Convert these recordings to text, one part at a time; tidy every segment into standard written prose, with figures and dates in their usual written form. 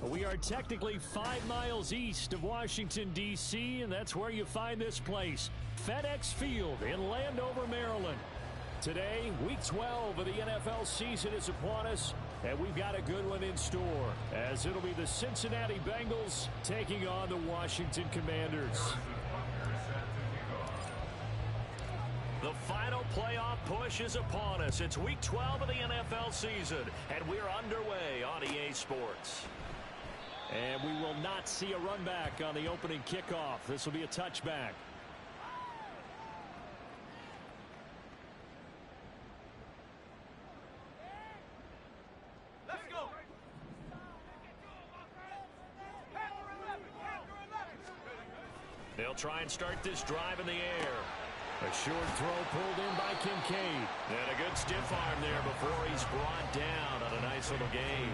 We are technically 5 miles east of Washington, D.C., and that's where you find this place, FedEx Field in Landover, Maryland. Today, Week 12 of the NFL season is upon us, and we've got a good one in store, as it'll be the Cincinnati Bengals taking on the Washington Commanders. The final playoff push is upon us. It's Week 12 of the NFL season, and we're underway on EA Sports. And we will not see a run back on the opening kickoff. This will be a touchback. Let's go. They'll try and start this drive in the air. A short throw pulled in by Kincaid. And a good stiff arm there before he's brought down on a nice little gain.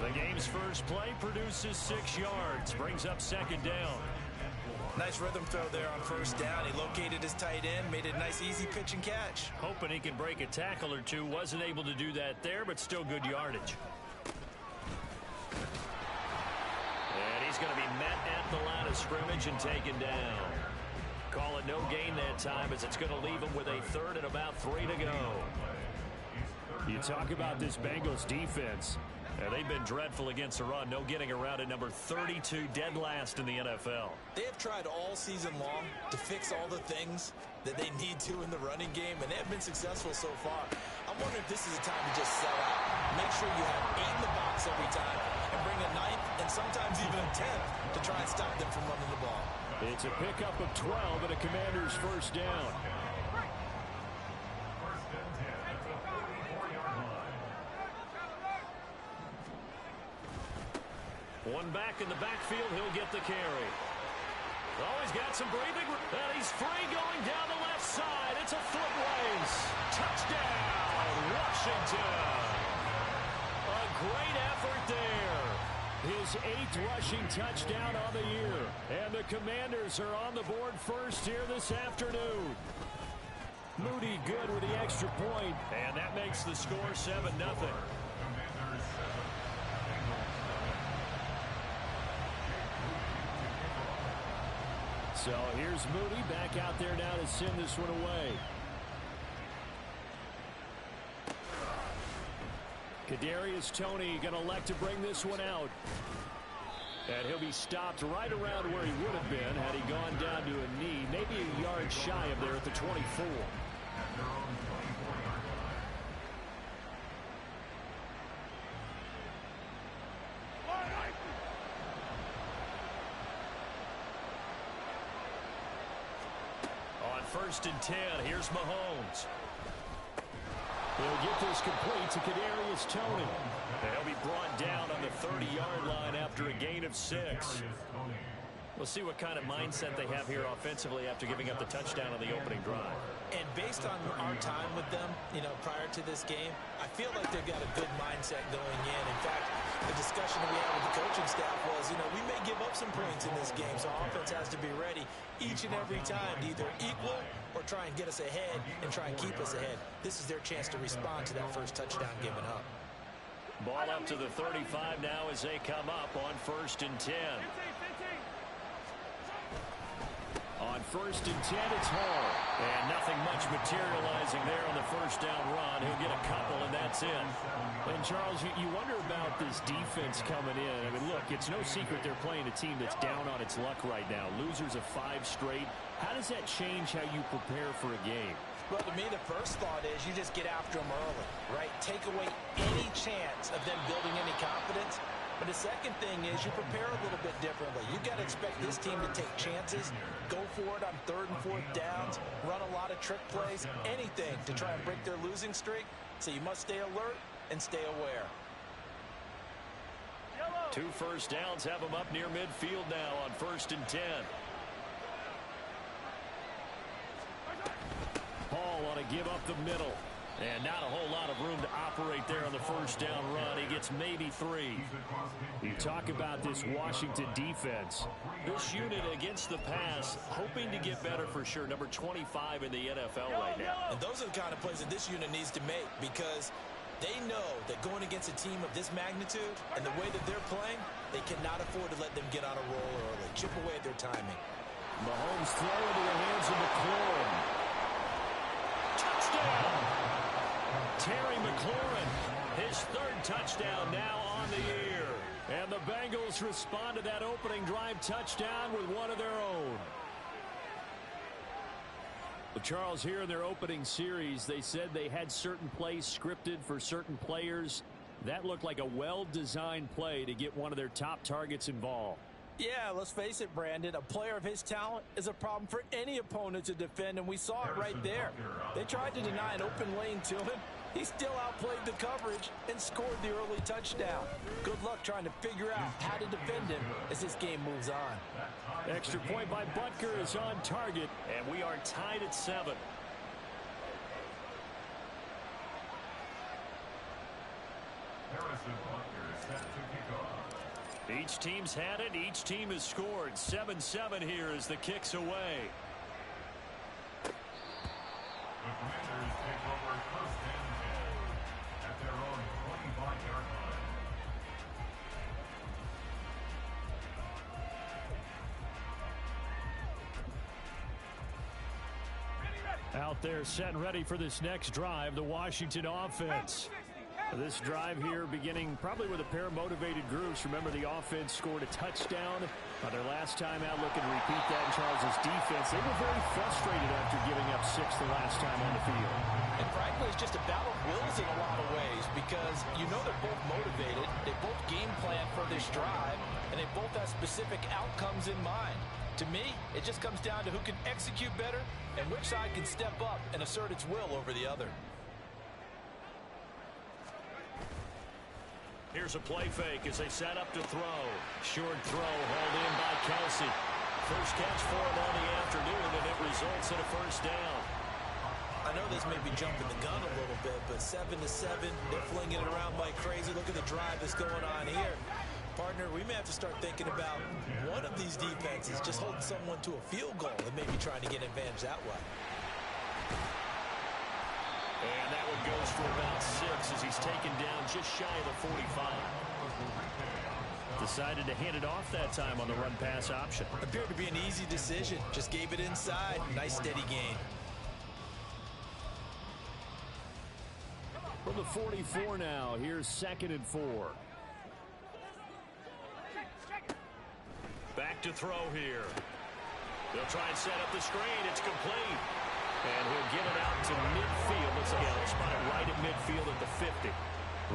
The game's first play produces 6 yards. Brings up second down. Nice rhythm throw there on first down. He located his tight end, made it a nice easy pitch and catch. Hoping he can break a tackle or two. Wasn't able to do that there, but still good yardage. And he's going to be met at the line of scrimmage and taken down. Call it no gain that time, as it's going to leave him with a third and about 3 to go. You talk about this Bengals defense. They've been dreadful against the run. No getting around at number 32, dead last in the NFL. They have tried all season long to fix all the things that they need to in the running game, and they have been successful so far. I'm wondering if this is a time to just sell out. Make sure you have 8 in the box every time and bring a 9th and sometimes even a 10th to try and stop them from running the ball. It's a pickup of 12 and a Commanders first down. One back in the backfield, he'll get the carry. Oh, he's got some breathing, and he's free going down the left side. It's a foot race. Touchdown, Washington. A great effort there. His 8th rushing touchdown on the year. And the Commanders are on the board first here this afternoon. Moody good with the extra point, and that makes the score 7-0. So here's Moody back out there now to send this one away. Kadarius Toney going to elect to bring this one out. And he'll be stopped right around where he would have been had he gone down to a knee, maybe a yard shy of there at the 24. On 1st and 10, here's Mahomes. He'll get this complete to Kadarius Toney. They'll be brought down on the 30-yard line after a gain of 6. We'll see what kind of mindset they have here offensively after giving up the touchdown on the opening drive. And based on our time with them, prior to this game, I feel like they've got a good mindset going in. In fact, the discussion that we had with the coaching staff was, we may give up some points in this game, so our offense has to be ready each and every time to either equal or try and get us ahead and try and keep us ahead. This is their chance to respond to that first touchdown given up. Ball up to the 35 now as they come up on 1st and 10. On 1st and 10, it's Hall. And nothing much materializing there on the first down run. He'll get a couple, and that's it. And, Charles, you wonder about this defense coming in. I mean, look, it's no secret they're playing a team that's down on its luck right now. Losers of 5 straight. How does that change how you prepare for a game? Well, to me, the first thought is you just get after them early, right? Take away any chance of them building any confidence. But the second thing is you prepare a little bit differently. You've got to expect this team to take chances, go for it on 3rd and 4th downs, run a lot of trick plays, anything to try and break their losing streak. So you must stay alert and stay aware. 2 first downs have them up near midfield now on 1st and 10. Hall want to give up the middle. And not a whole lot of room to operate there on the first down run. He gets maybe 3. You talk about this Washington defense. This unit against the pass, hoping to get better for sure. Number 25 in the NFL right now. And those are the kind of plays that this unit needs to make, because they know that going against a team of this magnitude and the way that they're playing, They cannot afford to let them get on a roll early. Chip away at their timing. Mahomes throw into the hands of McLaurin. Touchdown! Terry McLaurin, his third touchdown now on the year. And the Bengals respond to that opening drive touchdown with one of their own. Well, Charles, here in their opening series, they said they had certain plays scripted for certain players. That looked like a well-designed play to get one of their top targets involved. Yeah, let's face it, Brandon. A player of his talent is a problem for any opponent to defend, and we saw it right there. They tried to deny an open lane to him. He still outplayed the coverage and scored the early touchdown. Good luck trying to figure out how to defend him as this game moves on. Extra point by Butker is on target, and we are tied at 7. Each team's had it. Each team has scored. 7-7 here as the kick's away. The Commanders take over first and 10 at their own 25-yard line. Out there set and ready for this next drive, the Washington offense. This drive here beginning probably with a pair of motivated groups. Remember, the offense scored a touchdown their last time out. Looking to repeat that in Charles' defense. They were very frustrated after giving up 6 the last time on the field. And frankly, it's just a battle of wills in a lot of ways because you know they're both motivated. They both game plan for this drive, and they both have specific outcomes in mind. To me, it just comes down to who can execute better and which side can step up and assert its will over the other. Here's a play fake as they set up to throw. Short throw hauled in by Kelsey. First catch for him on the afternoon, and it results in a first down. I know this may be jumping the gun a little bit, but 7-7, they're flinging it around like crazy. Look at the drive that's going on here. Partner, we may have to start thinking about one of these defenses just holding someone to a field goal and maybe trying to get an advantage that way. And that one goes for about 6 as he's taken down just shy of the 45. Decided to hand it off that time on the run-pass option. Appeared to be an easy decision. Just gave it inside. Nice steady gain. From the 44 now, here's 2nd and 4. Back to throw here. They'll try and set up the screen. It's complete. And he'll get it out to midfield. Looks like he'll spot it right at midfield at the 50.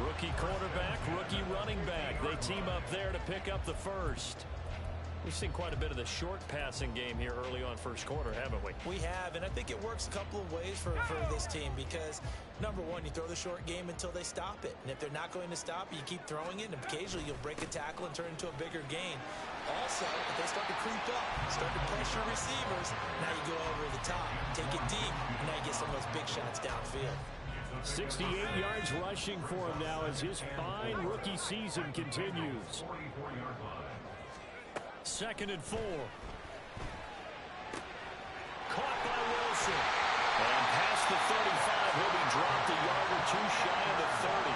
Rookie quarterback, rookie running back. They team up there to pick up the first. We've seen quite a bit of the short passing game here early on first quarter, haven't we? We have, and I think it works a couple of ways for this team because, number one, you throw the short game until they stop it. And if they're not going to stop it, you keep throwing it, and occasionally you'll break a tackle and turn it into a bigger gain. Also, if they start to creep up, start to pressure receivers, now you go over the top, take it deep, and now you get some of those big shots downfield. 68 yards rushing for him now as his fine rookie season continues. 2nd and 4. Caught by Wilson. And past the 35, he'll be dropped a yard or two shy of the 30.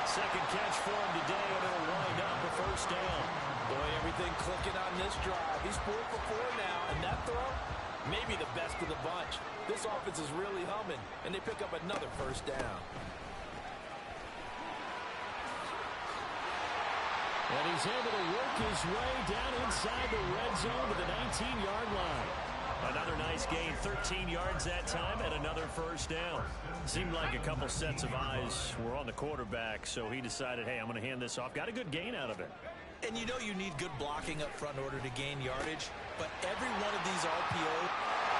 Second catch for him today, and it'll wind up a first down. Boy, everything clicking on this drive. He's 4 for 4 now, and that throw, maybe the best of the bunch. This offense is really humming, and they pick up another first down. And he's able to work his way down inside the red zone to the 19-yard line. Another nice gain, 13 yards that time, and another first down. Seemed like a couple sets of eyes were on the quarterback, so he decided, hey, I'm going to hand this off. Got a good gain out of it. And you know you need good blocking up front in order to gain yardage, but every one of these RPO.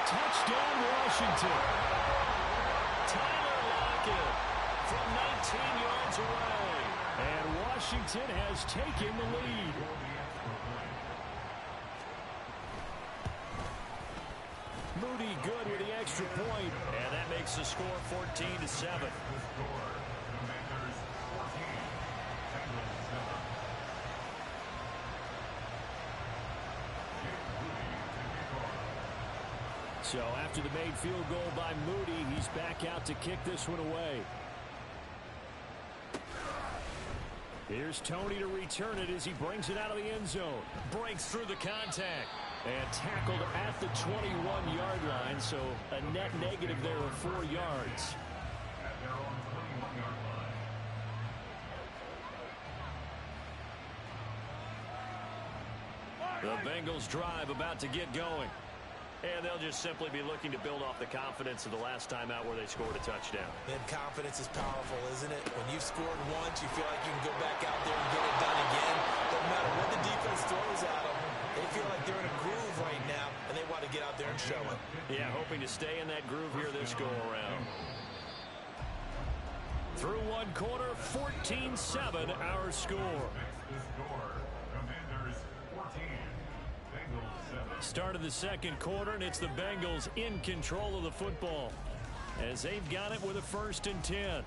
Touchdown, Washington. Tyler Lockett from 19 yards away. And Washington has taken the lead. Moody good with the extra point, and that makes the score 14-7. So after the made field goal by Moody, he's back out to kick this one away. Here's Tony to return it as he brings it out of the end zone. Breaks through the contact. And tackled at the 21-yard line, so a net negative there of 4 yards. At their own 21-yard line. The Bengals drive about to get going. And they'll just simply be looking to build off the confidence of the last time out where they scored a touchdown. And confidence is powerful, isn't it? When you've scored once, you feel like you can go back out there and get it done again. Doesn't matter what the defense throws at them. They feel like they're in a groove right now, and they want to get out there and show it. Yeah, hoping to stay in that groove here this go-around. Through one quarter, 14-7 our score. Next to score, Commanders 14, Bengals 7. Start of the second quarter, and it's the Bengals in control of the football as they've got it with a 1st and 10.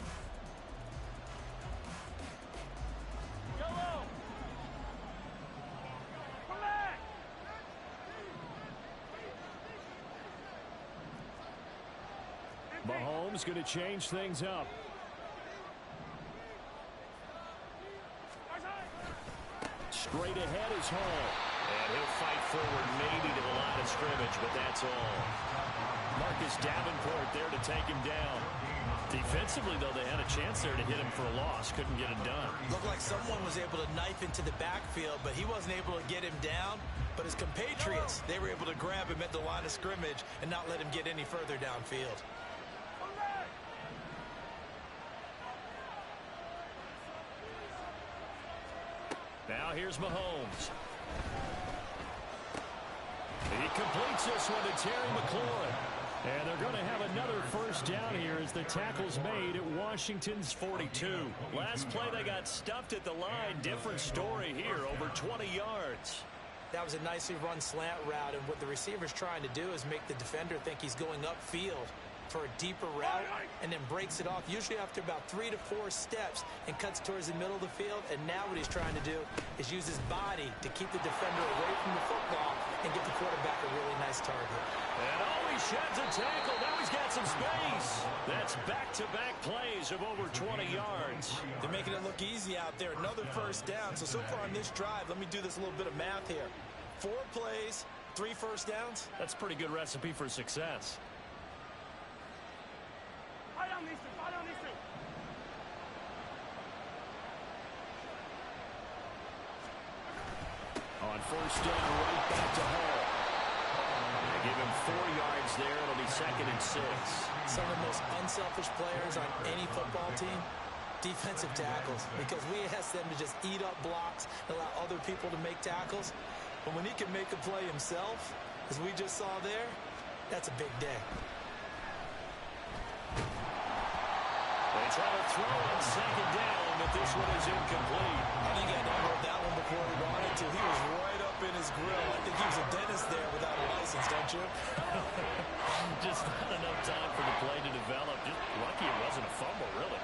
Mahomes going to change things up. Straight ahead is Hall. And he'll fight forward maybe to the line of scrimmage, but that's all. Marcus Davenport there to take him down. Defensively, though, they had a chance there to hit him for a loss. Couldn't get it done. Looked like someone was able to knife into the backfield, but he wasn't able to get him down. But his compatriots, they were able to grab him at the line of scrimmage and not let him get any further downfield. Now here's Mahomes. He completes this one to Terry McLaurin. And they're going to have another 1st down here as the tackle's made at Washington's 42. Last play they got stuffed at the line. Different story here, over 20 yards. That was a nicely run slant route, and what the receiver's trying to do is make the defender think he's going upfield for a deeper route and then breaks it off, usually after about 3 to 4 steps, and cuts towards the middle of the field. And now what he's trying to do is use his body to keep the defender away from the football and get the quarterback a really nice target. And he sheds a tackle. Now he's got some space. That's back-to-back plays of over 20 yards. They're making it look easy out there. Another 1st down. So far on this drive, let me do this a little bit of math here. 4 plays, 3 1st downs. That's a pretty good recipe for success. On 1st down, right back to Hall. They give him 4 yards there. It'll be 2nd and 6. Some of the most unselfish players on any football team, defensive tackles, because we ask them to just eat up blocks and allow other people to make tackles. But when he can make a play himself, as we just saw there, that's a big day. They try to throw on 2nd down, but this one is incomplete. I think I heard that one before he wanted to. He was right up in his grill. I think he was a dentist there without a license, don't you? Just not enough time for the play to develop. Just lucky it wasn't a fumble, really.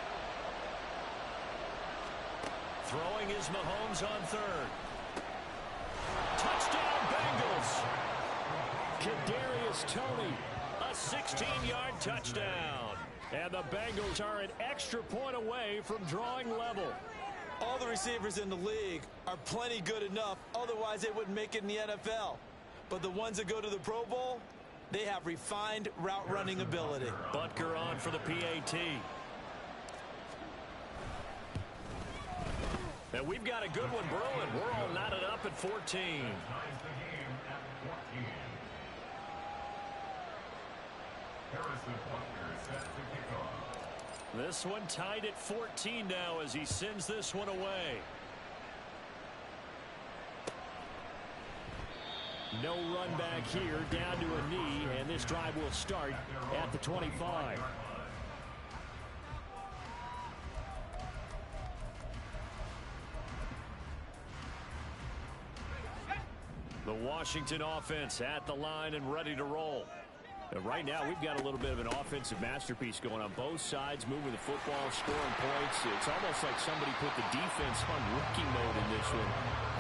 Throwing is Mahomes on 3rd. Touchdown, Bengals. Kadarius Toney, a 16-yard touchdown. And the Bengals are an extra point away from drawing level. All the receivers in the league are plenty good enough. Otherwise, they wouldn't make it in the NFL. But the ones that go to the Pro Bowl, they have refined route running ability. Butker on for the PAT. And we've got a good one brewing. We're all knotted up at 14. Ties the game at 14. Harrison Butker set to kick off. This one tied at 14 now as he sends this one away. No run back here, down to a knee, and this drive will start at the 25. The Washington offense at the line and ready to roll. Right now, we've got a little bit of an offensive masterpiece going on both sides, moving the football, scoring points. It's almost like somebody put the defense on rookie mode in this one.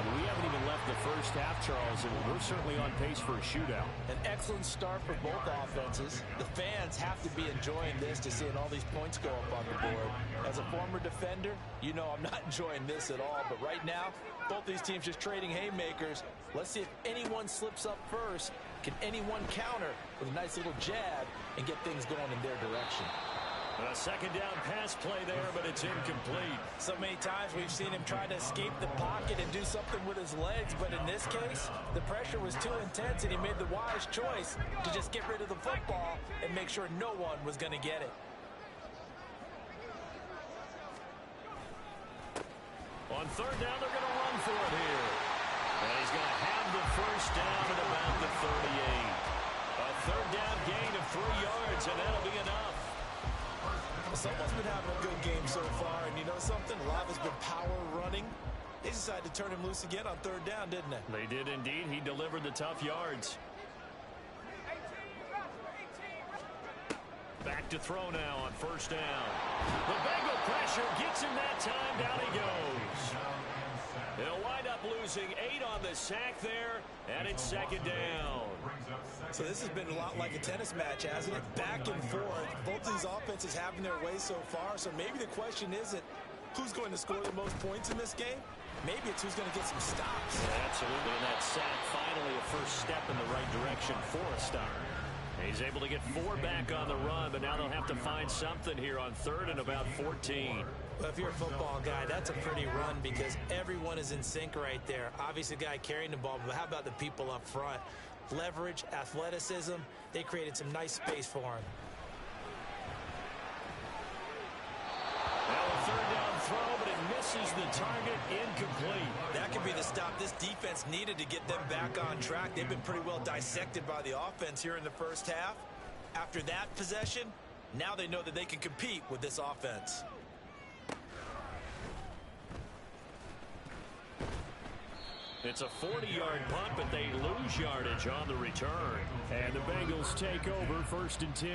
mean, we haven't even left the first half, Charles, and we're certainly on pace for a shootout. An excellent start for both offenses. The fans have to be enjoying this to seeing all these points go up on the board. As a former defender, you know I'm not enjoying this at all. But right now, both these teams just trading haymakers. Let's see if anyone slips up first. Can anyone counter with a nice little jab and get things going in their direction? A second down pass play there, but it's incomplete. So many times we've seen him try to escape the pocket and do something with his legs, but in this case, the pressure was too intense and he made the wise choice to just get rid of the football and make sure no one was going to get it. On third down, they're going to run for it here. And he's going to have the first down at about the 38. A third down gain of 3 yards, and that'll be enough. Someone's been having a good game so far, and you know something? A lot has been power running. They decided to turn him loose again on third down, didn't they? They did indeed. He delivered the tough yards. Back to throw now on first down. The Bengal pressure gets him that time. Down he goes. He'll wind up losing 8 on the sack there, and it's second down. So this has been a lot like a tennis match, hasn't it? Back and forth. Both these offenses having their way so far. So maybe the question isn't who's going to score the most points in this game. Maybe it's who's going to get some stops. Yeah, absolutely. And that sack finally a first step in the right direction for a stop. He's able to get 4 back on the run, but now they'll have to find something here on third and about 14. Well, if you're a football guy, that's a pretty run because everyone is in sync right there. Obviously, the guy carrying the ball, but how about the people up front? Leverage, athleticism, they created some nice space for him. Now a third down throw, but it misses the target, incomplete. That could be the stop this defense needed to get them back on track. They've been pretty well dissected by the offense here in the first half. After that possession, now they know that they can compete with this offense. It's a 40-yard punt, but they lose yardage on the return. And the Bengals take over first and 10.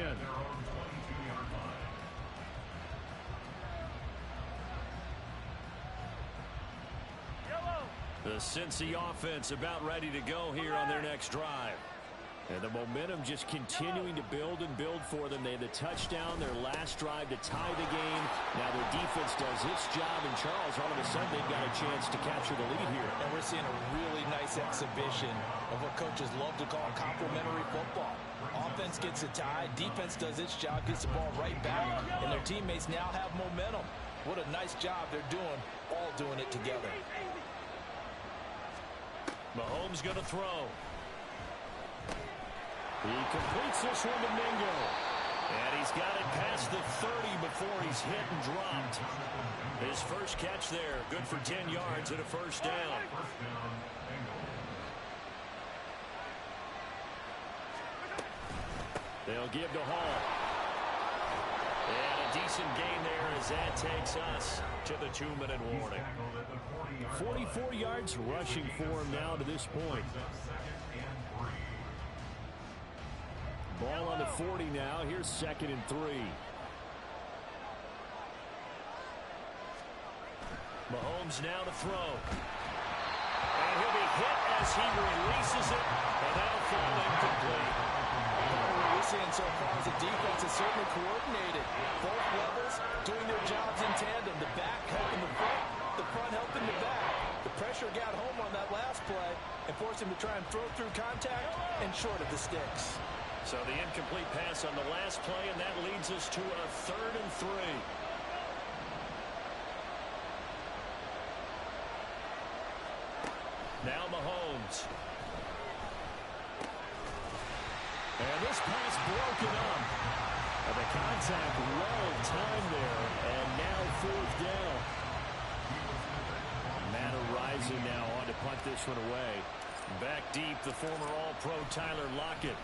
The Cincy offense about ready to go here on their next drive. And the momentum just continuing to build and build for them. They had the touchdown, their last drive to tie the game. Now their defense does its job, and Charles, all of a sudden, they've got a chance to capture the lead here. And we're seeing a really nice exhibition of what coaches love to call complementary football. Offense gets a tie, defense does its job, gets the ball right back, and their teammates now have momentum. What a nice job they're doing, all doing it together. Mahomes going to throw. He completes this one to Mingo. And he's got it past the 30 before he's hit and dropped. His first catch there, good for 10 yards and a first down. They'll give to Hall. And a decent gain there as that takes us to the 2-minute warning. 44 yards rushing for him now to this point. Ball on the 40 now. Here's second and 3. Mahomes now to throw. And he'll be hit as he releases it. And that'll fall incomplete. What we're seeing so far is the defense is certainly coordinated. Both levels doing their jobs in tandem. The back helping the front helping the back. The pressure got home on that last play and forced him to try and throw through contact and short of the sticks. So the incomplete pass on the last play, and that leads us to a 3rd and 3. Now Mahomes. And this pass broken up. And the contact well timed there, and now 4th down. Matt Rising now on to punt this one away. Back deep, the former All-Pro Tyler Lockett.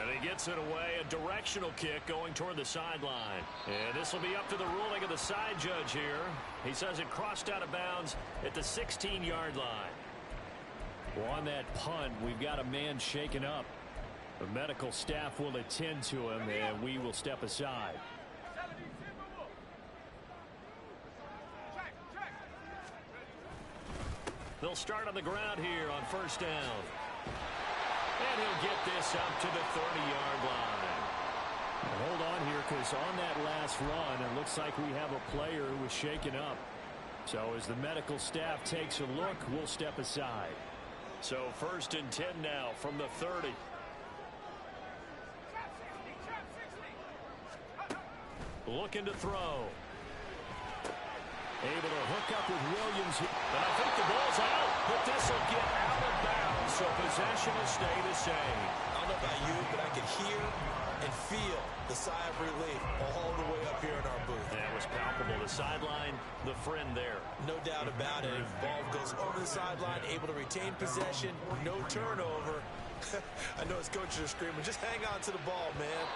And he gets it away, a directional kick going toward the sideline. And this will be up to the ruling of the side judge here. He says it crossed out of bounds at the 16-yard line. Well, on that punt, we've got a man shaken up. The medical staff will attend to him, and we will step aside. They'll start on the ground here on first down. And he'll get this up to the 30-yard line. Well, hold on here, because on that last run, it looks like we have a player who was shaken up. So as the medical staff takes a look, we'll step aside. So first and 10 now from the 30. Looking to throw. Able to hook up with Williams. And I think the ball's out, but this will get out of bounds, so possession will stay the same. I don't know about you, but I could hear and feel the sigh of relief all the way up here in our booth. That was palpable. The sideline, the friend there. No doubt about it. Ball goes over the sideline, able to retain possession, no turnover. I know his coaches are screaming, just hang on to the ball, man.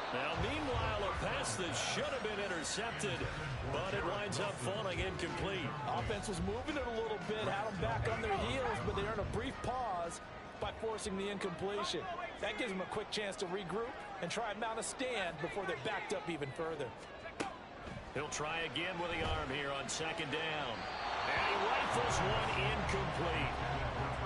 Now, meanwhile, a pass that should have been intercepted, but it winds up falling incomplete. Offense was moving it a little bit, had them back on their heels, but they earned a brief pause by forcing the incompletion. That gives them a quick chance to regroup and try and mount a stand before they're backed up even further. He'll try again with the arm here on second down. And he rifles one incomplete.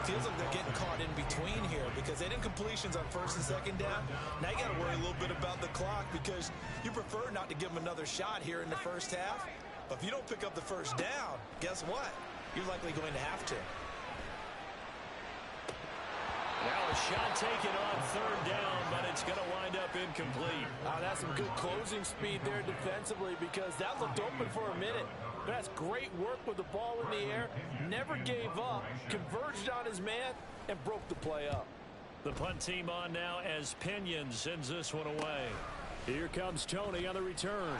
Feels like they're getting caught in between here because they did completions on first and second down. Now you got to worry a little bit about the clock because you prefer not to give them another shot here in the first half. But if you don't pick up the first down, guess what? You're likely going to have to. Now a shot taken on third down, but it's going to wind up incomplete. That's some good closing speed there defensively because that looked open for a minute. But that's great work with the ball in the air. Never gave up, converged on his man, and broke the play up. The punt team on now as Pinion sends this one away. Here comes Tony on the return.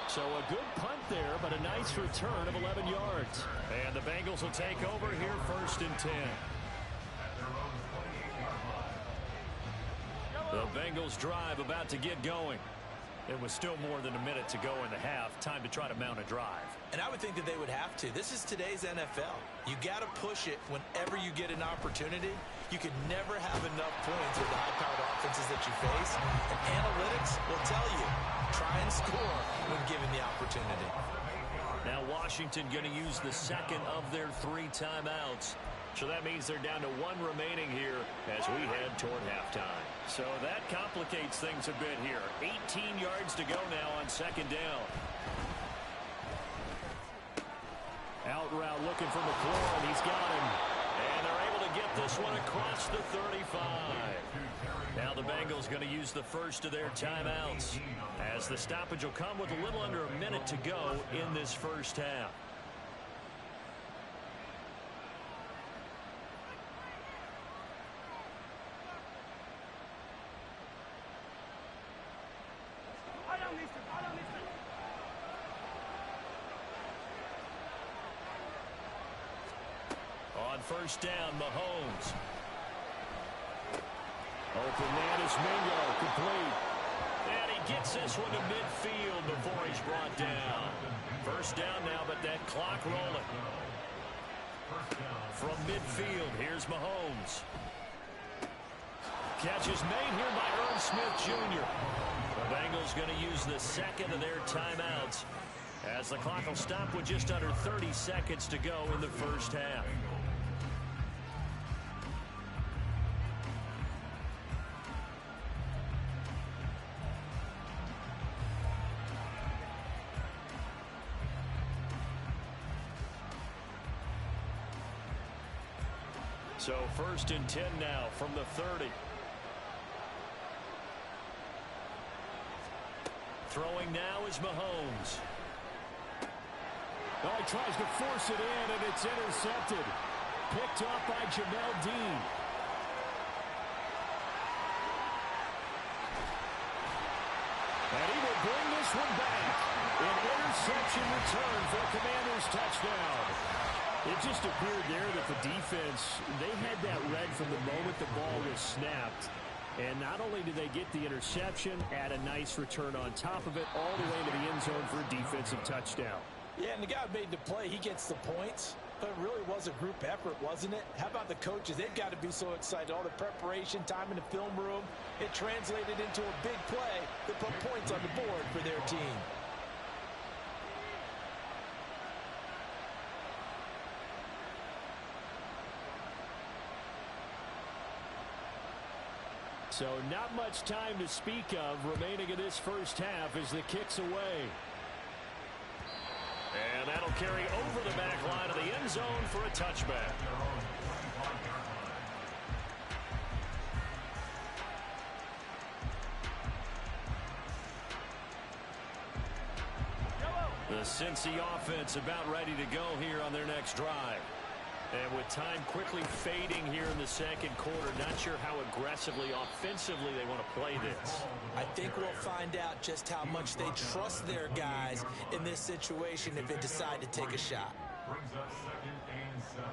So a good punt there, but a nice return of 11 yards. And the Bengals will take over here first and 10. The Bengals drive about to get going. It was still more than a minute to go in the half. Time to try to mount a drive. And I would think that they would have to. This is today's NFL. You got to push it whenever you get an opportunity. You can never have enough points with the high-powered offenses that you face. And analytics will tell you, try and score when given the opportunity. Now Washington going to use the second of their 3 timeouts. So that means they're down to 1 remaining here as we head toward halftime. So that complicates things a bit here. 18 yards to go now on second down. Out route looking for McLaurin. He's got him. And they're able to get this one across the 35. Now the Bengals going to use the first of their timeouts as the stoppage will come with a little under a minute to go in this first half. On first down, Mahomes. Open man is Mingo, complete. And he gets this one to midfield before he's brought down. First down now, but that clock rolling. From midfield, here's Mahomes. Catch is made here by Earl Smith Jr. The Bengals going to use the second of their timeouts as the clock will stop with just under 30 seconds to go in the first half. So first and 10 now from the 30. Throwing now is Mahomes. Oh, he tries to force it in, and it's intercepted. Picked off by Jamel Dean. And he will bring this one back. An interception return for a Commanders touchdown. It just appeared there that the defense, they had that read from the moment the ball was snapped. And not only did they get the interception, add a nice return on top of it, all the way to the end zone for a defensive touchdown. Yeah, and the guy who made the play, he gets the points. But it really was a group effort, wasn't it? How about the coaches? They've got to be so excited. All the preparation, time in the film room, it translated into a big play that put points on the board for their team. So not much time to speak of remaining in this first half as the kick's away. And that'll carry over the back line of the end zone for a touchback. The Cincy offense about ready to go here on their next drive. And with time quickly fading here in the second quarter, not sure how aggressively, offensively they want to play this. I think we'll find out just how much they trust their guys in this situation if they decide to take a shot. Brings up 2nd and 7.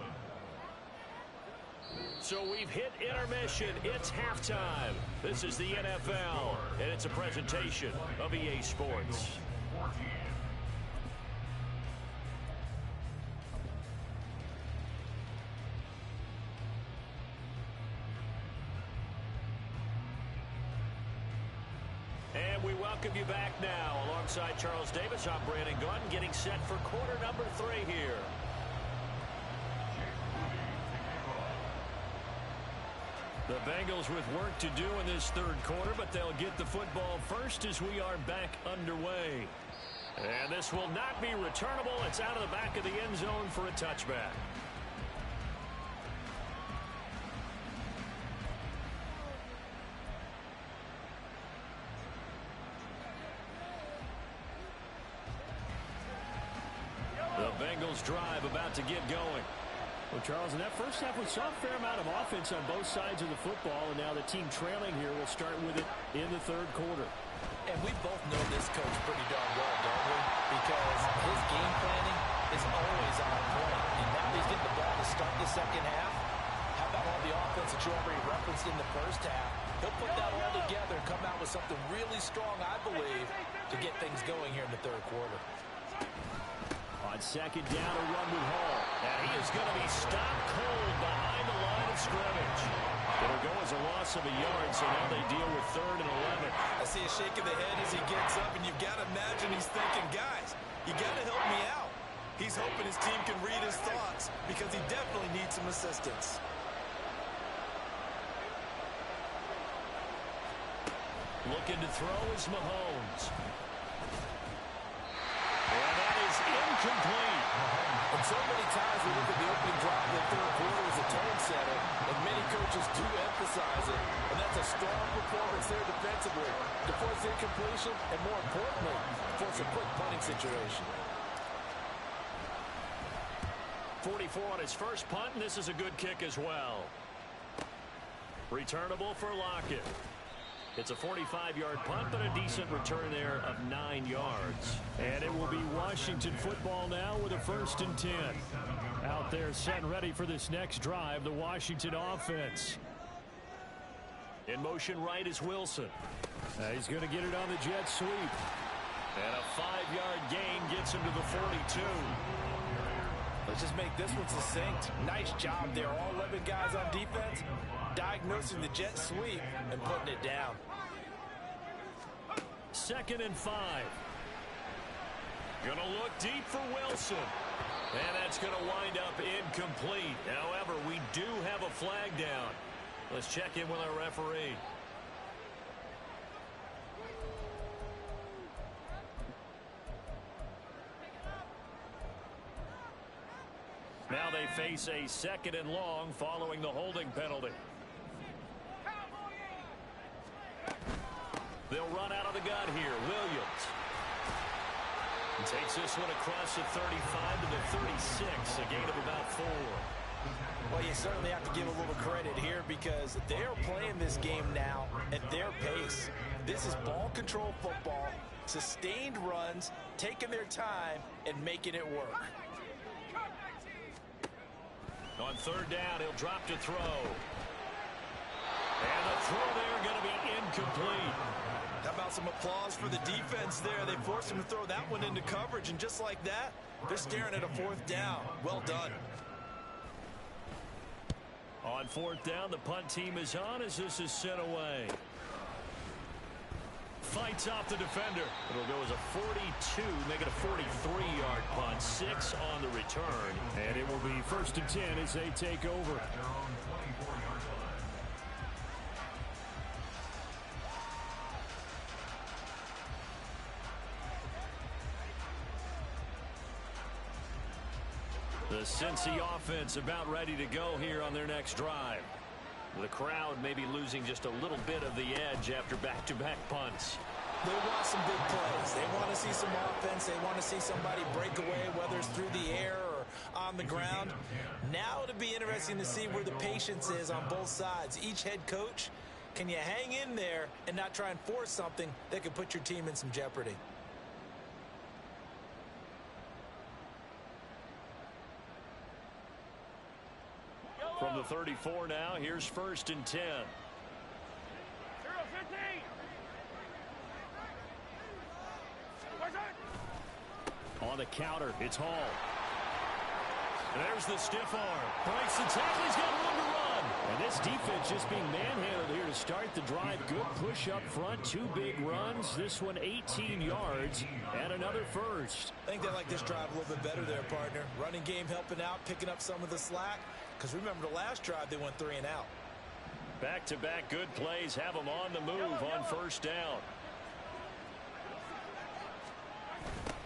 So we've hit intermission. It's halftime. This is the NFL, and it's a presentation of EA Sports. 14. And we welcome you back now. Alongside Charles Davis, I'm Brandon Gunn, getting set for quarter number 3 here. The Bengals with work to do in this third quarter, but they'll get the football first as we are back underway. And this will not be returnable. It's out of the back of the end zone for a touchback. The Bengals drive about to get going. Well, Charles, in that first half, we saw a fair amount of offense on both sides of the football, and now the team trailing here will start with it in the third quarter. And we both know this coach pretty darn well, don't we? Because his game planning is always on point. And now he's getting the ball to start the second half. How about all the offense that you already referenced in the first half? He'll put that all together and come out with something really strong, I believe, to get things going here in the third quarter. On second down, a run with Hall. And he is going to be stopped cold behind the line of scrimmage. It'll go as a loss of a yard, so now they deal with 3rd and 11. I see a shake of the head as he gets up, and you've got to imagine he's thinking, guys, you got to help me out. He's hoping his team can read his thoughts because he definitely needs some assistance. Looking to throw is Mahomes. And that is incomplete. And so many times we look at the opening drive of the third quarter as a tone setter, and many coaches do emphasize it. And that's a strong performance there defensively to force incompletion and, more importantly, force a quick punting situation. 44 on his first punt, and this is a good kick as well. Returnable for Lockett. It's a 45-yard punt, but a decent return there of 9 yards. And it will be Washington football now with a 1st and 10. Out there set and ready for this next drive, the Washington offense. In motion right is Wilson. He's going to get it on the jet sweep. And a 5-yard gain gets him to the 42. Let's just make this one succinct. Nice job there. All 11 guys on defense diagnosing the jet sweep and putting it down. 2nd and 5. Gonna look deep for Wilson. And that's gonna wind up incomplete. However, we do have a flag down. Let's check in with our referee. Now they face a 2nd and long following the holding penalty. They'll run out of the gun here. Williams. He takes this one across the 35 to the 36. A gain of about 4. Well, you certainly have to give a little credit here because they're playing this game now at their pace. This is ball control football, sustained runs, taking their time, and making it work. On 3rd down, he'll drop to throw. And the throw there going to be incomplete. How about some applause for the defense there? They forced him to throw that one into coverage, and just like that, they're staring at a 4th down. Well done. On 4th down, the punt team is on as this is sent away. Fights off the defender. It'll go as a 42, make it a 43-yard punt. 6 on the return. And it will be 1st and 10 as they take over. The Cincy offense about ready to go here on their next drive. The crowd may be losing just a little bit of the edge after back-to-back punts. They want some big plays. They want to see some offense. They want to see somebody break away, whether it's through the air or on the ground. Now it'll be interesting to see where the patience is on both sides. Each head coach, can you hang in there and not try and force something that could put your team in some jeopardy? From the 34 now, here's 1st and 10. On the counter, it's Hall. There's the stiff arm. Breaks the tackle. He's got room to run. And this defense just being manhandled here to start the drive. Good push up front. 2 big runs. This one 18 yards and another first. I think they like this drive a little bit better there, partner. Running game helping out, picking up some of the slack. Because remember the last drive, they went 3 and out. Back-to-back good plays have them on the move on 1st down.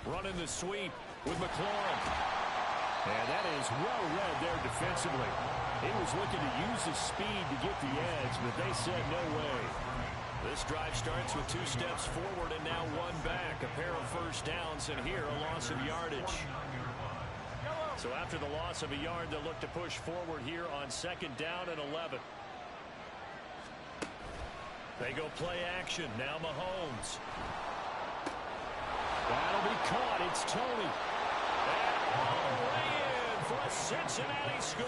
Running the sweep with McLaurin. And that is well read there defensively. He was looking to use his speed to get the edge, but they said no way. This drive starts with 2 steps forward and now 1 back. A pair of first downs, and here a loss of yardage. So after the loss of a yard, they'll look to push forward here on 2nd down and 11. They go play action. Now Mahomes. That'll be caught. It's Tony. And way in for a Cincinnati score.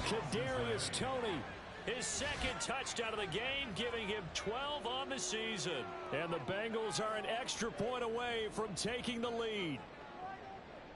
Kadarius Toney. His 2nd touchdown of the game, giving him 12 on the season. And the Bengals are an extra point away from taking the lead.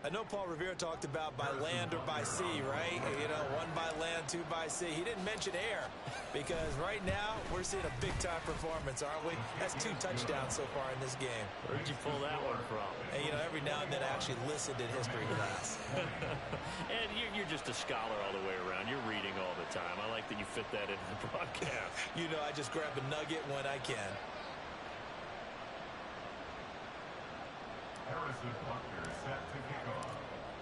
I know Paul Revere talked about by land or by sea, right? You know, 1 by land, 2 by sea. He didn't mention air because right now we're seeing a big-time performance, aren't we? That's 2 touchdowns so far in this game. Where'd you pull that one from? And, you know, every now and then I actually listened in history class. And you're just a scholar all the way around. You're reading all the time. I like that you fit that into the broadcast. You know, I just grab a nugget when I can. Harrison Butker is set to kick off.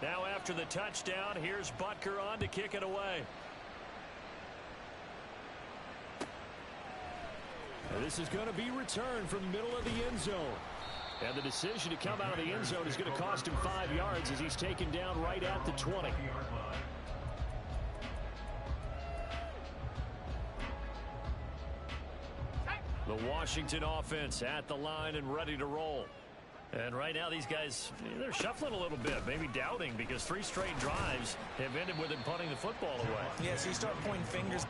Now after the touchdown, here's Butker on to kick it away. And this is going to be returned from the middle of the end zone. And the decision to come out of the end zone is going to cost him 5 yards as he's taken down right at the 20. The Washington offense at the line and ready to roll. And right now these guys, they're shuffling a little bit, maybe doubting because 3 straight drives have ended with them punting the football away. Yeah, so you start pointing fingers.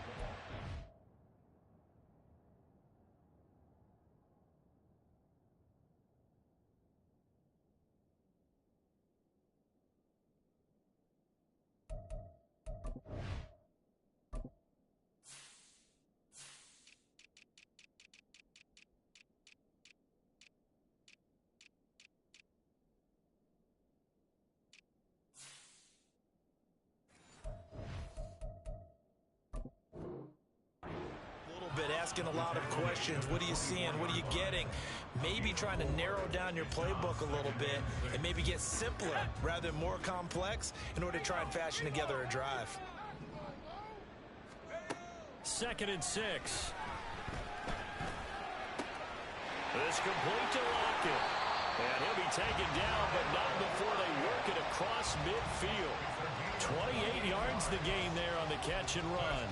Asking a lot of questions. What are you seeing? What are you getting? Maybe trying to narrow down your playbook a little bit and maybe get simpler rather than more complex in order to try and fashion together a drive. 2nd and 6. This complete to Lockett. And he'll be taken down, but not before they work it across midfield. 28 yards the gain there on the catch and run.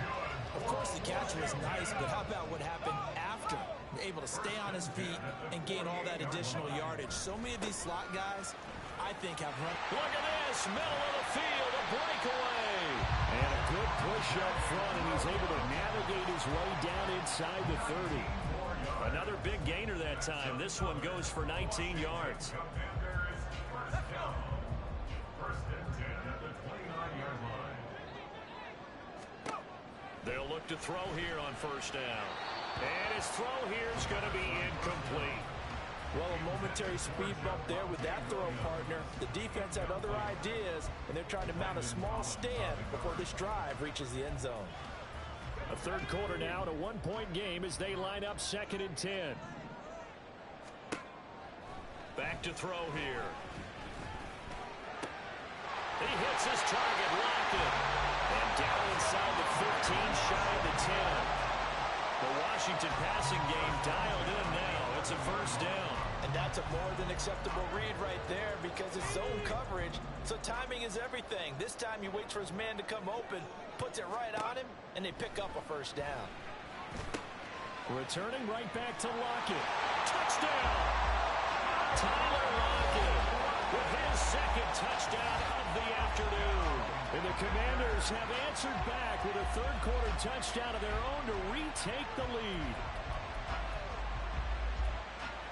Of course, the catch was nice, but how about what happened after? Able to stay on his feet and gain all that additional yardage. So many of these slot guys, I think, have run. Look at this, middle of the field, a breakaway. And a good push up front, and he's able to navigate his way down inside the 30. Another big gainer that time. This one goes for 19 yards. They'll look to throw here on 1st down. And his throw here is going to be incomplete. Well, a momentary speed bump there with that throw, partner. The defense had other ideas, and they're trying to mount a small stand before this drive reaches the end zone. A 3rd quarter now, to 1-point game as they line up 2nd and 10. Back to throw here. He hits his target, locked it. And down inside the 15, shy of the 10. The Washington passing game dialed in now. It's a first down. And that's a more than acceptable read right there because it's zone coverage, so timing is everything. This time he waits for his man to come open, puts it right on him, and they pick up a first down. Returning right back to Lockett. Touchdown! Tyler Lockett with his second touchdown of the afternoon. And the Commanders have answered back with a third-quarter touchdown of their own to retake the lead.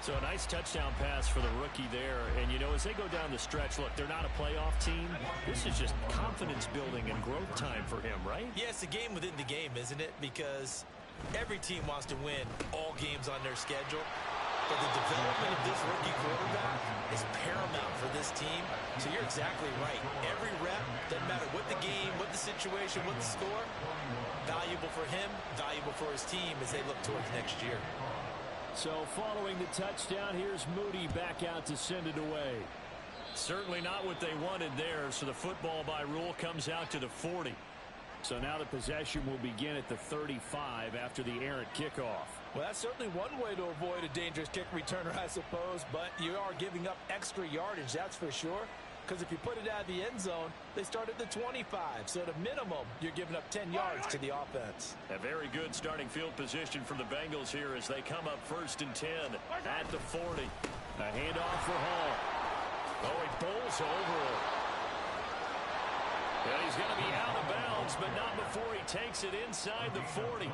So a nice touchdown pass for the rookie there. And, you know, as they go down the stretch, look, they're not a playoff team. This is just confidence building and growth time for him, right? Yeah, it's a game within the game, isn't it? Because every team wants to win all games on their schedule. But the development of this rookie quarterback is paramount for this team. So you're exactly right. Every rep, doesn't matter what the game, what the situation, what the score, valuable for him, valuable for his team as they look towards next year. So following the touchdown, here's Moody back out to send it away. Certainly not what they wanted there, so the football by rule comes out to the 40. So now the possession will begin at the 35 after the errant kickoff. Well, that's certainly one way to avoid a dangerous kick returner, I suppose, but you are giving up extra yardage, that's for sure. Because if you put it out of the end zone, they start at the 25. So at a minimum, you're giving up 10 yards to the offense. A very good starting field position from the Bengals here as they come up 1st and 10 at the 40. A handoff for Hall. Oh, he bowls over it. And he's going to be out of bounds, but not before he takes it inside the 40.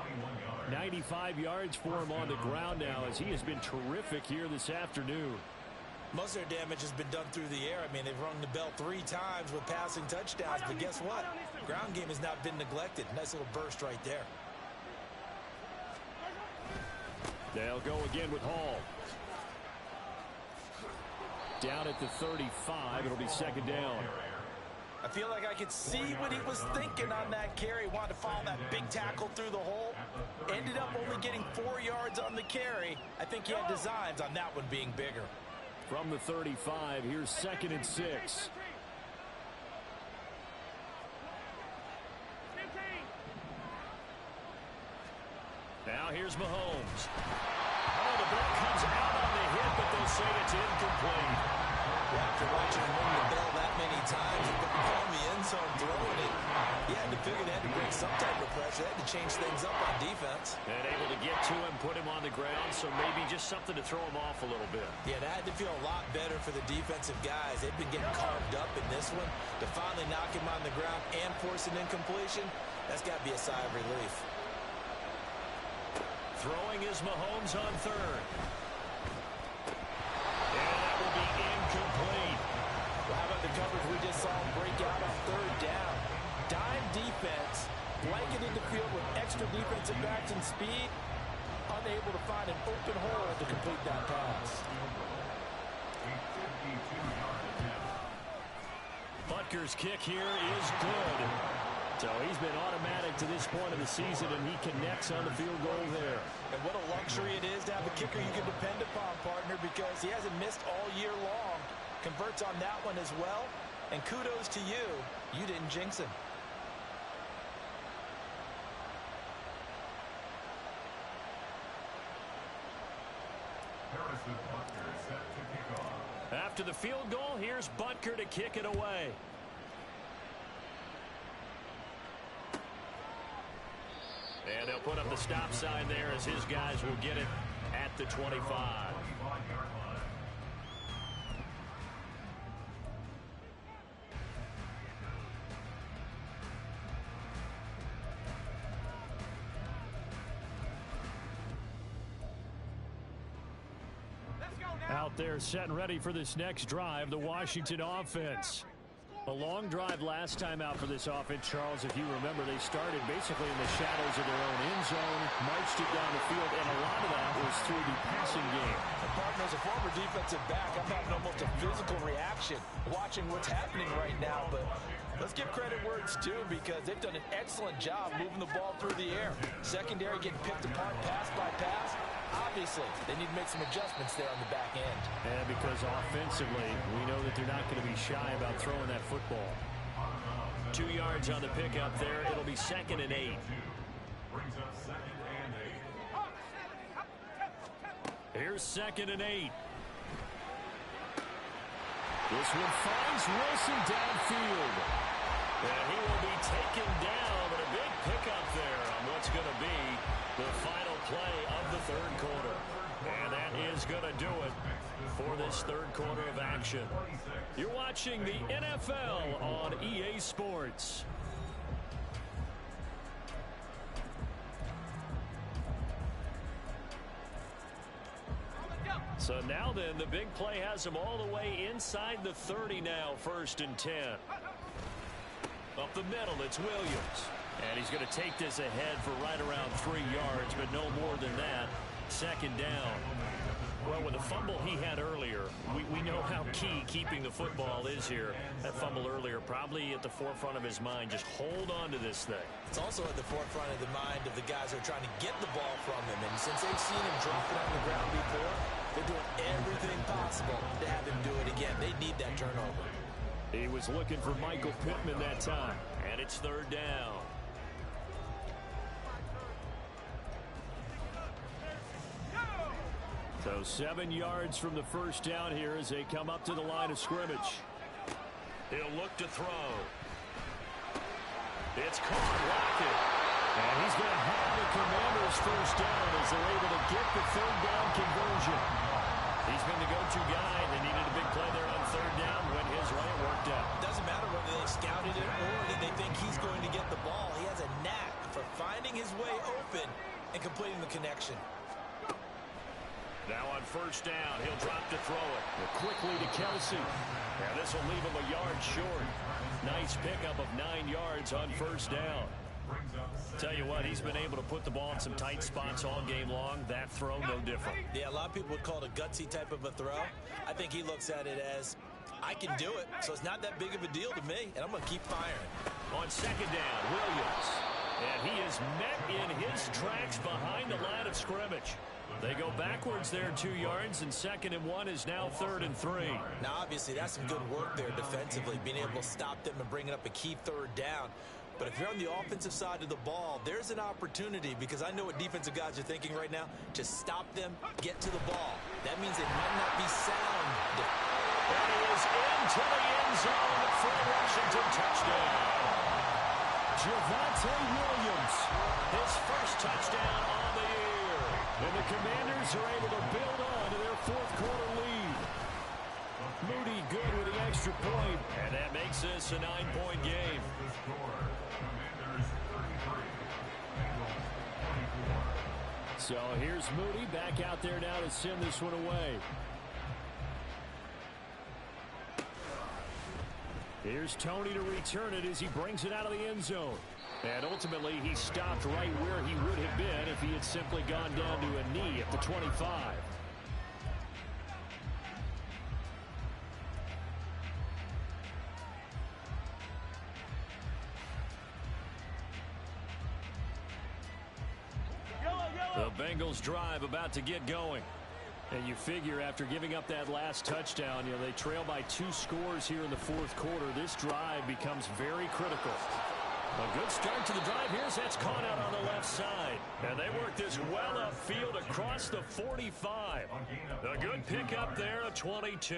95 yards for him on the ground now as he has been terrific here this afternoon. Most of their damage has been done through the air. I mean, they've rung the bell 3 times with passing touchdowns, but guess what? Ground game has not been neglected. Nice little burst right there. They'll go again with Hall. Down at the 35, it'll be 2nd down. I feel like I could see what he was thinking on that carry. Wanted to follow that big tackle through the hole. Ended up only getting 4 yards on the carry. I think he had designs on that one being bigger. From the 35, here's 2nd and 6. Now here's Mahomes. Oh, the ball comes out on the hit, but they'll say it's incomplete. After watching him ring the bell that many times and on the end zone throwing it, you had to figure they had to bring some type of pressure. They had to change things up on defense. And able to get to him, put him on the ground, so maybe just something to throw him off a little bit. Yeah, that had to feel a lot better for the defensive guys. They've been getting carved up in this one. To finally knock him on the ground and force an incompletion, that's got to be a sigh of relief. Throwing is Mahomes on 3rd. And that will be incomplete. Well, how about the coverage we just saw him break out on 3rd down? Dime defense, blanketed the field with extra defensive backs and speed, unable to find an open hole to complete that pass. Butker's kick here is good. So he's been automatic to this point of the season, and he connects on the field goal there. And what a luxury it is to have a kicker you can depend upon, partner, because he hasn't missed all year long. Converts on that one as well. And kudos to you. You didn't jinx him. After the field goal, here's Butker to kick it away. And they'll put up the stop sign there as his guys will get it at the 25. Out there set and ready for this next drive, the Washington offense. A long drive last time out for this offense, Charles. If you remember, they started basically in the shadows of their own end zone, marched it down the field, and a lot of that was through the passing game. And partner, as a former defensive back, I'm having almost a physical reaction watching what's happening right now. But let's give credit where it's due because they've done an excellent job moving the ball through the air. Secondary getting picked apart pass by pass. Obviously, they need to make some adjustments there on the back end. And because offensively, we know that they're not going to be shy about throwing that football. 2 yards on the pickup there. It'll be 2nd and 8. Brings up 2nd and 8. Here's 2nd and 8. This one finds Wilson downfield. And he will be taken down, but a big pickup there on what's going to be the final play of the 3rd quarter. And that is going to do it for this 3rd quarter of action. You're watching the NFL on EA Sports. So now then, the big play has him all the way inside the 30 now, 1st and 10. Up the middle, it's Williams. And he's going to take this ahead for right around 3 yards, but no more than that. 2nd down. Well, with the fumble he had earlier, we know how key keeping the football is here. That fumble earlier probably at the forefront of his mind. Just hold on to this thing. It's also at the forefront of the mind of the guys who are trying to get the ball from him. And since they've seen him drop it on the ground before, they're doing everything possible to have him do it again. They need that turnover. He was looking for Michael Pittman that time. And it's 3rd down. So 7 yards from the 1st down here as they come up to the line of scrimmage. He'll look to throw. It's caught, Lockett. And he's going to have the Commanders' 1st down as they're able to get the 3rd down conversion. He's been the go-to guy. They needed a big play there on 3rd down when his way worked out. Doesn't matter whether they scouted it or that they think he's going to get the ball. He has a knack for finding his way open and completing the connection. Now on 1st down, he'll drop to throw it. Quickly to Kelsey. And this will leave him a yard short. Nice pickup of 9 yards on 1st down. Tell you what, he's been able to put the ball in some tight spots all game long. That throw, no different. Yeah, a lot of people would call it a gutsy type of a throw. I think he looks at it as, I can do it, so it's not that big of a deal to me, and I'm going to keep firing. On 2nd down, Williams. And he is met in his tracks behind the line of scrimmage. They go backwards there 2 yards, and 2nd and 1 is now 3rd and 3. Now, obviously, that's some good work there defensively, being able to stop them and bringing up a key 3rd down. But if you're on the offensive side of the ball, there's an opportunity, because I know what defensive guys are thinking right now, to stop them, get to the ball. That means they might not be sound. And he is into the end zone for a Washington touchdown. Javonte Williams, his 1st touchdown on the year. And the Commanders are able to build on to their 4th quarter lead. Moody good with the extra point, and that makes this a 9-point game. So here's Moody back out there now to send this one away. Here's Tony to return it as he brings it out of the end zone. And ultimately, he stopped right where he would have been if he had simply gone down to a knee at the 25. The Bengals drive about to get going. And you figure after giving up that last touchdown, they trail by 2 scores here in the 4th quarter. This drive becomes very critical. A good start to the drive here as that's caught out on the left side. And they work this well upfield across the 45. A good pickup there, a 22.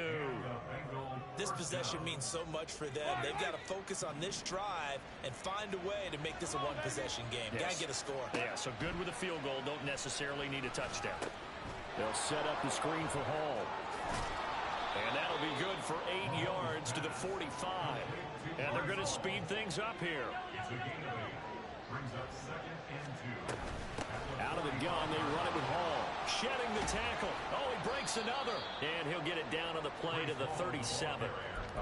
This possession means so much for them. They've got to focus on this drive and find a way to make this a one-possession game. Yes. Got to get a score. Yeah, so good with a field goal. Don't necessarily need a touchdown. They'll set up the screen for Hall. And that'll be good for 8 yards to the 45. And they're going to speed things up here. Out of the gun, they run it with Hall. Shedding the tackle. Oh, he breaks another. And he'll get it down on the play to the 37.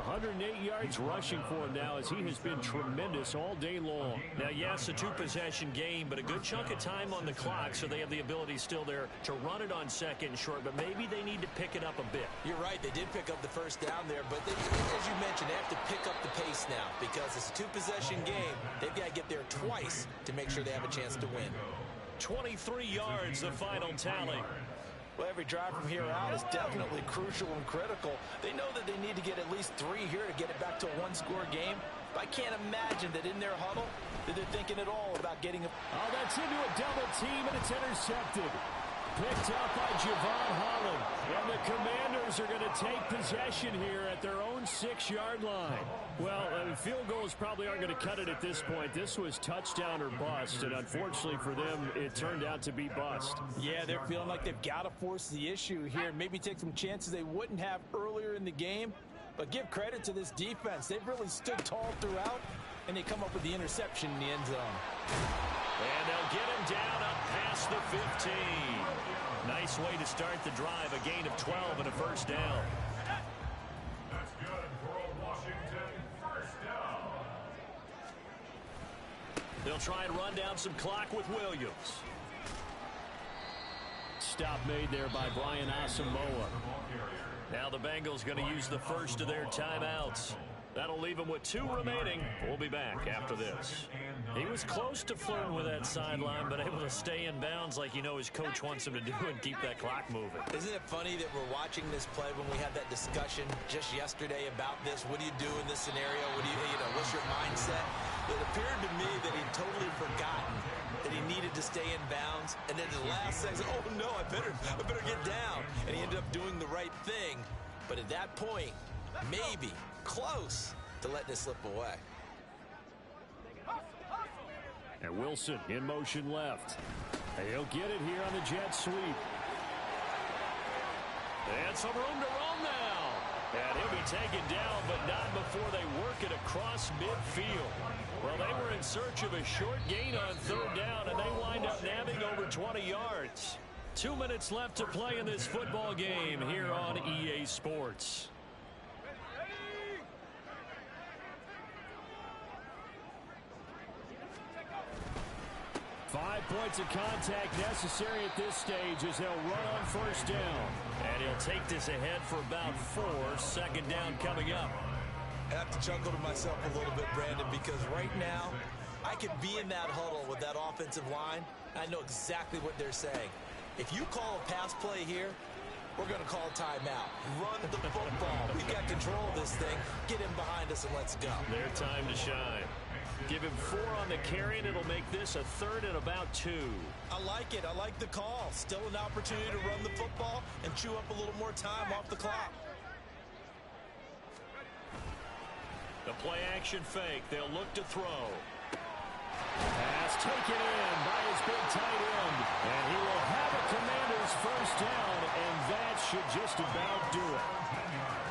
108 yards rushing for him now as he has been tremendous all day long. Now, yes, a 2-possession game, but a good chunk of time on the clock, so they have the ability still there to run it on 2nd and short, but maybe they need to pick it up a bit. You're right. They did pick up the 1st down there, but they, as you mentioned, they have to pick up the pace now because it's a 2-possession game. They've got to get there twice to make sure they have a chance to win. 23 yards, the final tally. Well, every drive from here out is definitely crucial and critical. They know that they need to get at least 3 here to get it back to a 1-score game. But I can't imagine that in their huddle that they're thinking at all about getting a... Oh, that's into a double team, and it's intercepted. Picked up by Javon Holland. And the Commanders are going to take possession here at their own 6-yard line. Well, field goals probably aren't going to cut it at this point. This was touchdown or bust, and unfortunately for them, it turned out to be bust. Yeah, they're feeling like they've got to force the issue here, maybe take some chances they wouldn't have earlier in the game. But give credit to this defense. They've really stood tall throughout, and they come up with the interception in the end zone. And they'll get him down up past the 15. Nice way to start the drive, a gain of 12 and a first down. That's good for a Washington first down. They'll try and run down some clock with Williams. Stop made there by Brian Asamoah. Now the Bengals going to use the first of their timeouts. That'll leave them with 2 remaining. We'll be back after this. He was close to flirting with that sideline, but able to stay in bounds like his coach wants him to do and keep that clock moving. Isn't it funny that we're watching this play when we had that discussion just yesterday about this? What do you do in this scenario? What do what's your mindset? It appeared to me that he'd totally forgotten that he needed to stay in bounds, and then the last second, oh no, I better get down. And he ended up doing the right thing. But at that point, maybe close to letting it slip away. And Wilson in motion left. And he'll get it here on the jet sweep. And some room to run now. And he'll be taken down, but not before they work it across midfield. Well, they were in search of a short gain on third down, and they wind up nabbing over 20 yards. 2 minutes left to play in this football game here on EA Sports. 5 points of contact necessary at this stage as they'll run on first down. And he'll take this ahead for about 4. Second down coming up. I have to chuckle to myself a little bit, Brandon, because right now I could be in that huddle with that offensive line. I know exactly what they're saying. If you call a pass play here, we're going to call a timeout. Run the football. We've got control of this thing. Get him behind us and let's go. Their time to shine. Give him 4 on the carry, and it'll make this a 3rd and about 2. I like it. I like the call. Still an opportunity to run the football and chew up a little more time off the clock. The play action fake. They'll look to throw. Pass taken in by his big tight end. And he will have a Commander's first down, and that should just about do it.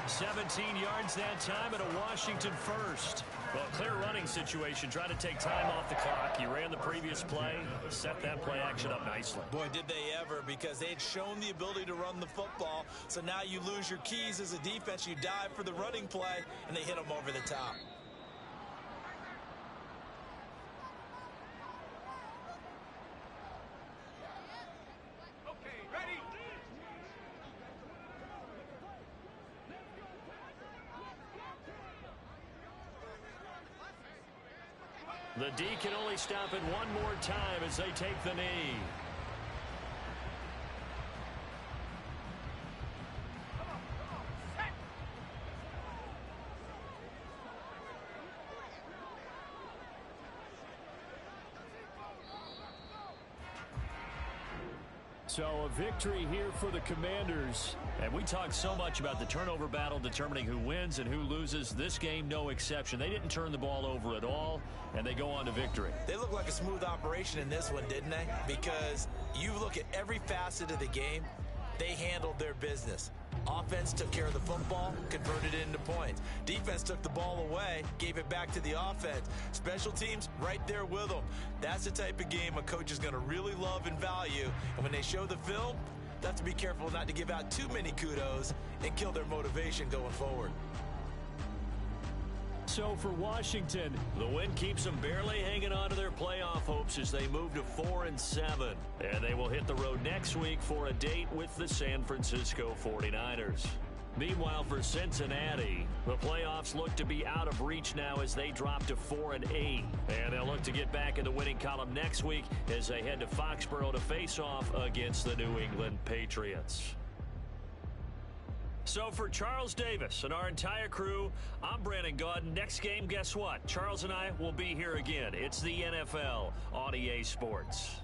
17 yards that time and a Washington first. Well, clear running situation. Trying to take time off the clock. He ran the previous play. Set that play action up nicely. Boy, did they ever, because they had shown the ability to run the football. So now you lose your keys as a defense. You dive for the running play, and they hit them over the top. The D can only stop it one more time as they take the knee. So a victory here for the Commanders. And we talked so much about the turnover battle determining who wins and who loses. This game, no exception. They didn't turn the ball over at all, and they go on to victory. They look like a smooth operation in this one, didn't they? Because you look at every facet of the game, they handled their business. Offense took care of the football, converted it into points. Defense took the ball away, gave it back to the offense. Special teams, right there with them. That's the type of game a coach is going to really love and value. And when they show the film, they have to be careful not to give out too many kudos and kill their motivation going forward. So for Washington, the win keeps them barely hanging on to their playoff hopes as they move to 4-7. And they will hit the road next week for a date with the San Francisco 49ers. Meanwhile, for Cincinnati, the playoffs look to be out of reach now as they drop to 4-8. And they'll look to get back in the winning column next week as they head to Foxborough to face off against the New England Patriots. So for Charles Davis and our entire crew, I'm Brandon Gaudin. Next game, guess what? Charles and I will be here again. It's the NFL on EA Sports.